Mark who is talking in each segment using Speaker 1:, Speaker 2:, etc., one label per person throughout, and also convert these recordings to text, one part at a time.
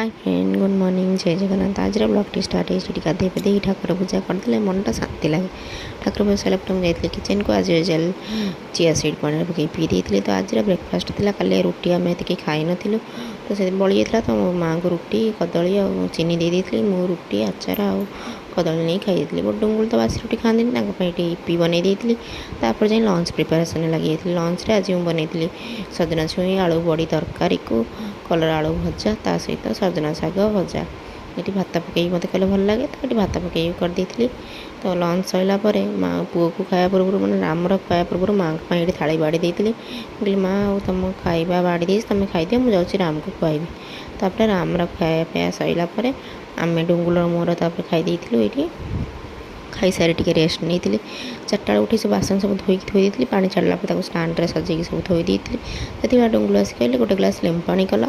Speaker 1: Hi friend good morning जय जगन्नाथ आज blog T start है गाधे पाधे ठाकुर पूजा करदे मन टा शांति लगे ठाकुर पूजा सारा पर मुझे किचन को आज यूजुअल चिया सीड पानी पकई पी दी तो आज ब्रेकफास्ट थी कल रुटी आम ये खाई नु तो से बड़ी जाता तो मो माँ को रुटी कदली आ चीनी दे दी मु रुटी आचार आ कदली नहीं खाई बट डुंगुल तो बासी रुटी खाती इपी बनई दी जाए लंच प्रिपेरेसन लगी लंच आज मुझे बनई सजना छुई आलू बड़ी तरकारी को कलर आलू भजा ता सहित सजना शाग भजा ये भात पकई मत कले भल लगे तो ये भात पकई करदी तो लंच सरला माँ पुओ को खाया पूर्व मैंने रामर खाया पूर्व माँ ये थाली बाड़ी कहली माँ तुम खाଇବା बाड़ी दे तुम खाई मुझे राम को खुआबी तापर रामर खाया पाया सरला आम डुंगुलर मोर तापर खाई ये खाई सारी टी रेस्ट नहीं थी चार्टा उठी सब बासन सब धोईक थोई दी पा चढ़ला स्टाण्रे सजेक सब थोई दी से डुंगुल आस कहले गोटे ग्लास लेमु पानी कल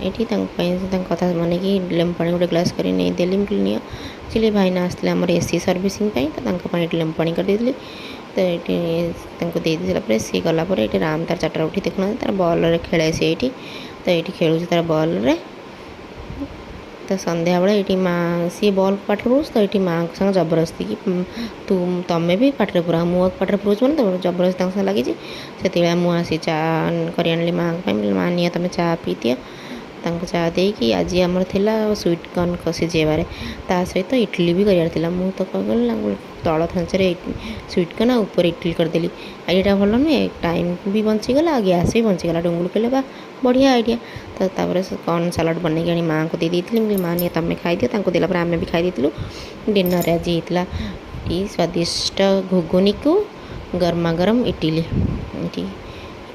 Speaker 1: ये कथा मन कि लेमु पानी गोटे ग्लास कर नहीं देली नि एक्चुअली भाईना आसते आम एसी सर्विसिंग तो लेमु पानी कर देली तो ये दे सारापर सी गलापर ये राम तार चार्टा उठी देखना तार बल्ले खेले सी ये तो ये खेलुचे तार बल्ले तो संध्या बेले ये माँ सी बल पाटे पुरुष तो ये माँ संग जबरदस्ती कि तू तुम्हें भी पाटे पुरा मुझे पाटे पुरुष मैंने तो जबरदस्ती लगी से मुझे चा कर आनी माँ माँ नि तुम चा पी दियो चा देकी आज आमर थिला स्वीट कॉर्न को सिझेबार ता सहित इडली भी करार मुझे तो कह तल थंचरे स्वीट कॉर्न ऊपर इडली करदेली आइडिया भल नुहे टाइम भी बंचीगला गैस भी बंचीगला डुंगुल कहले बा बढ़िया आइडिया तो तापर कॉर्न सालाड बनई आनी माँ को दे दी माँ नि तुम खाई दियो देला आम भी खाई डिनर आज होता स्वादिष्ट घुगुनी को गरमा गरम इडली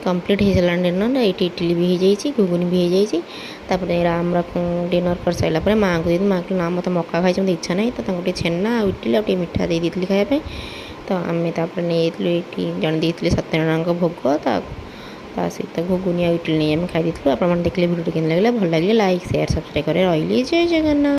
Speaker 1: कंप्लीट हो सारा डिनर ये इडली भी हो जाए घुगुनी भी हो जाए राम डिनर कर सारापर माँ को दी माँ कहली ना मत मका खाई मत इच्छा ना तो छेना इडली आ मिठा दे दी खायापी तो आम नहीं जन दी सत्यनारायण भोग ता सहित घुगुनी आ इडली नहीं आम खाई आप देखले भिडियो केन लगे भल लगे लाइक शेयर सब्सक्राइब कर रही जय जगन्नाथ।